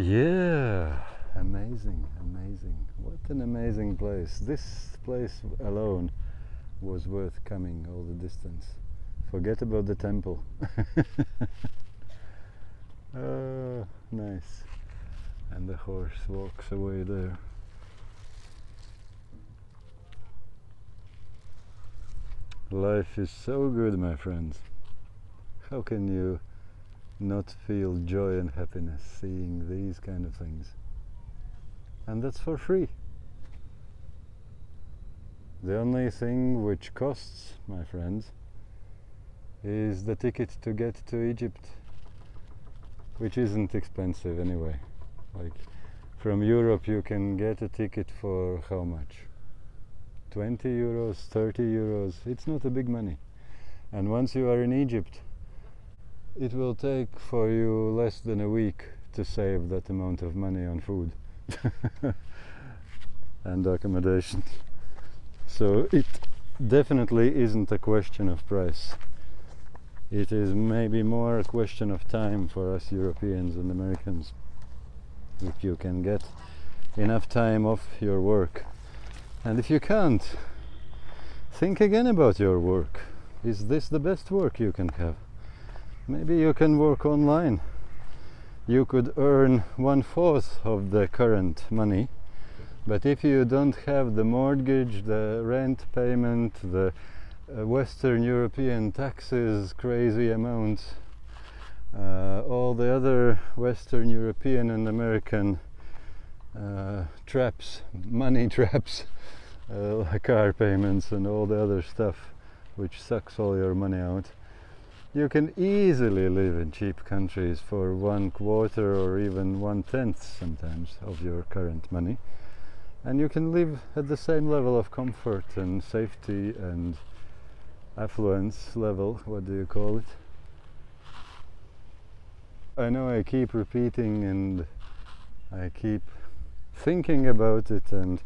Yeah, amazing, amazing. What an amazing place. This place alone was worth coming all the distance. Forget about the temple. Oh, nice. And the horse walks away there. Life is so good, my friends. How can you not feel joy and happiness seeing these kind of things? And that's for free. The only thing which costs, my friends, is the ticket to get to Egypt, which isn't expensive anyway. Like, from Europe you can get a ticket for how much? 20 euros, 30 euros. It's not a big money. And once you are in Egypt, it will take for you less than a week to save that amount of money on food and accommodation. So it definitely isn't a question of price. It is maybe more a question of time for us Europeans and Americans. If you can get enough time off your work. And if you can't, think again about your work. Is this the best work you can have? Maybe you can work online. You could earn 1/4 of the current money, but if you don't have the mortgage, the rent payment, the Western European taxes, crazy amounts, all the other Western European and American traps, money traps, like car payments and all the other stuff which sucks all your money out, you can easily live in cheap countries for 1/4 or even 1/10 sometimes of your current money, and you can live at the same level of comfort and safety and affluence level, what do you call it? I know I keep repeating and I keep thinking about it and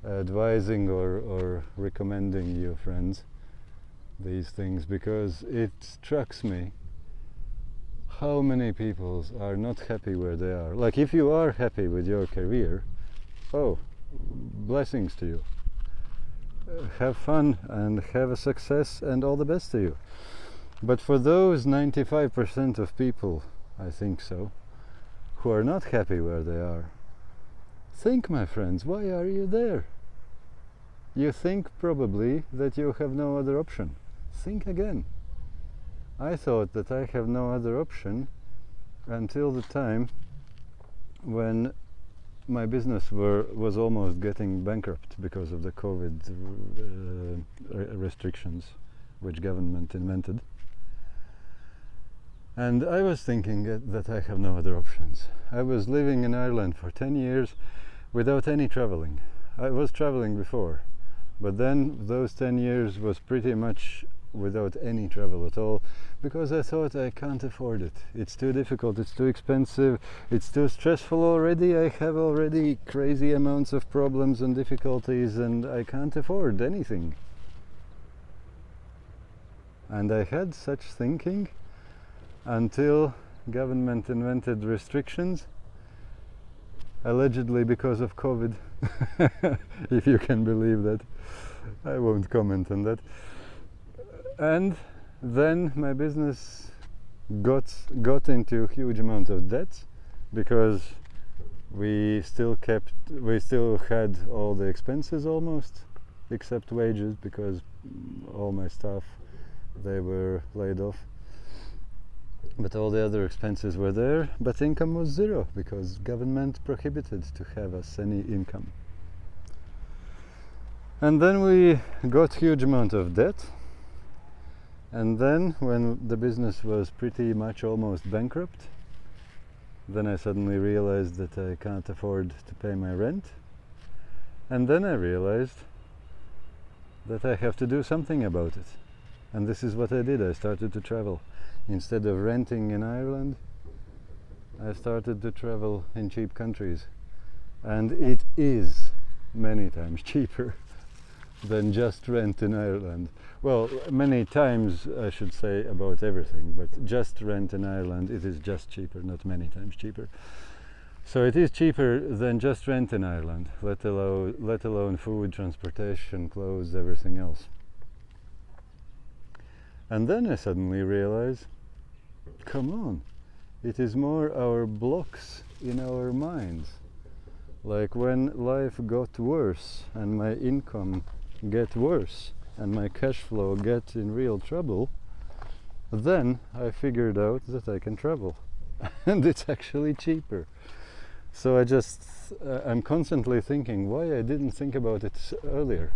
advising or recommending you friends these things, because it strikes me how many people are not happy where they are. Like, if you are happy with your career, oh, blessings to you. Have fun and have a success and all the best to you. But for those 95% of people, I think so, who are not happy where they are, think, my friends, why are you there? You think probably that you have no other option. Think again. I thought that I have no other option until the time when my business was almost getting bankrupt because of the COVID restrictions which government invented. And I was thinking that I have no other options. I was living in Ireland for 10 years without any traveling. I was traveling before, but then those 10 years was pretty much without any travel at all, because I thought I can't afford it. It's too difficult, it's too expensive, it's too stressful already. I have already crazy amounts of problems and difficulties, and I can't afford anything. And I had such thinking until government invented restrictions, allegedly because of COVID. If you can believe that. I won't comment on that. And then my business got into a huge amount of debt, because we still had all the expenses almost, except wages, because all my staff, they were laid off. But all the other expenses were there, but income was zero, because government prohibited to have us any income. And then we got huge amount of debt. And then when the business was pretty much almost bankrupt, then I suddenly realized that I can't afford to pay my rent. And then I realized that I have to do something about it. And this is what I did. I started to travel. Instead of renting in Ireland, I started to travel in cheap countries. And it is many times cheaper than just rent in Ireland. Well, many times I should say about everything, but just rent in Ireland, it is just cheaper, not many times cheaper. So it is cheaper than just rent in Ireland, let alone food, transportation, clothes, everything else. And then I suddenly realize, come on, it is more our blocks in our minds. Like when life got worse and my income get worse and my cash flow get in real trouble, then I figured out that I can travel and it's actually cheaper. So I'm constantly thinking why I didn't think about it earlier.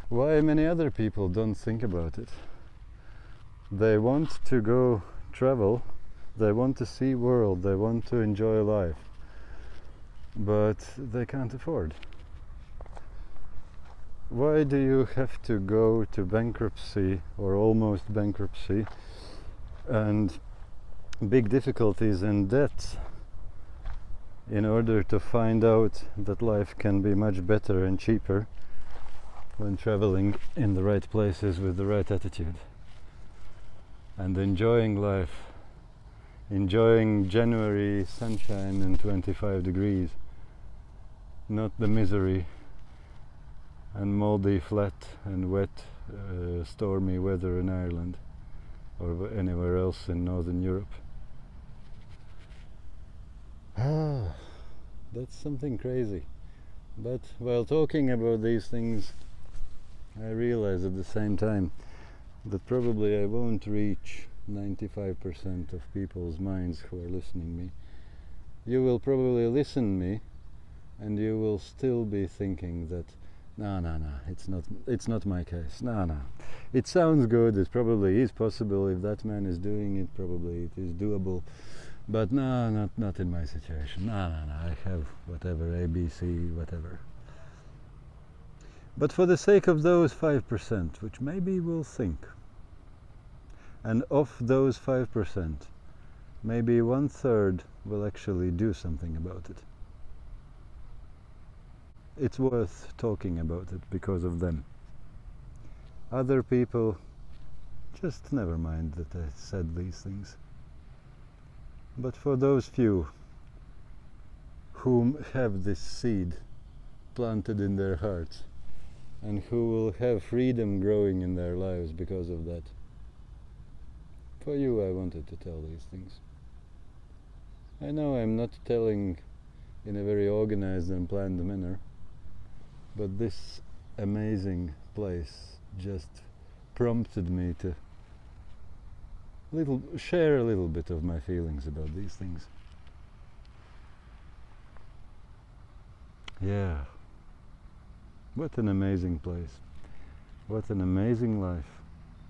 Why many other people don't think about it. They want to go travel, they want to see world, they want to enjoy life, but they can't afford. Why do you have to go to bankruptcy or almost bankruptcy and big difficulties and debts in order to find out that life can be much better and cheaper when traveling in the right places with the right attitude and enjoying life, enjoying January sunshine and 25 degrees, not the misery and moldy, flat and wet, stormy weather in Ireland or anywhere else in Northern Europe. That's something crazy. But while talking about these things, I realize at the same time that probably I won't reach 95% of people's minds who are listening me. You will probably listen me and you will still be thinking that no, it's not my case. No. It sounds good, it probably is possible. If that man is doing it, probably it is doable. But no, not in my situation. No, I have whatever, A, B, C, whatever. But for the sake of those 5%, which maybe will think, and of those 5%, maybe 1/3 will actually do something about it. It's worth talking about it because of them. Other people, just never mind that I said these things. But for those few who have this seed planted in their hearts and who will have freedom growing in their lives because of that, for you I wanted to tell these things. I know I'm not telling in a very organized and planned manner, but this amazing place just prompted me to share a little bit of my feelings about these things. Yeah, what an amazing place, what an amazing life,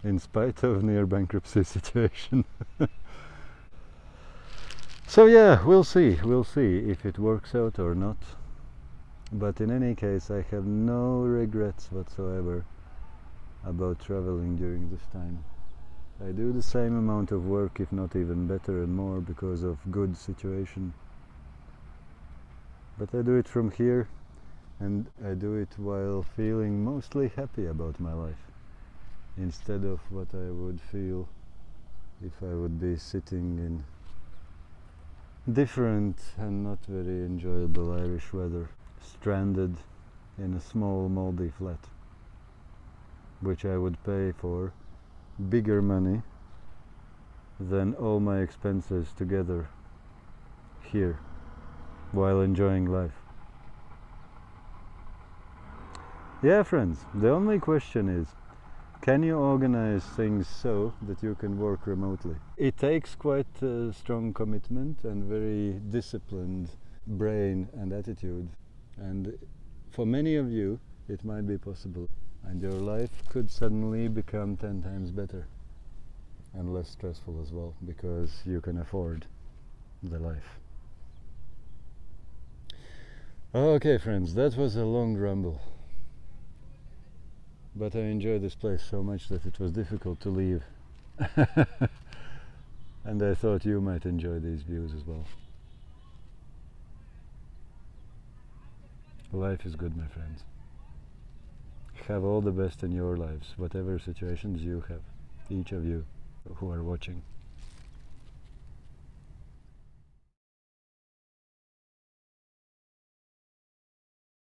in spite of near bankruptcy situation. So yeah, we'll see if it works out or not. But in any case, I have no regrets whatsoever about traveling during this time. I do the same amount of work, if not even better and more, because of good situation. But I do it from here, and I do it while feeling mostly happy about my life, instead of what I would feel if I would be sitting in different and not very enjoyable Irish weather, stranded in a small moldy flat, which I would pay for bigger money than all my expenses together here while enjoying life. Yeah, friends, the only question is, can you organize things so that you can work remotely? It takes quite a strong commitment and very disciplined brain and attitude, and for many of you it might be possible, and your life could suddenly become 10 times better and less stressful as well, because you can afford the life. Okay, friends, that was a long rumble, but I enjoyed this place so much that it was difficult to leave. And I thought you might enjoy these views as well. Life is good, my friends. Have all the best in your lives, whatever situations you have, each of you who are watching.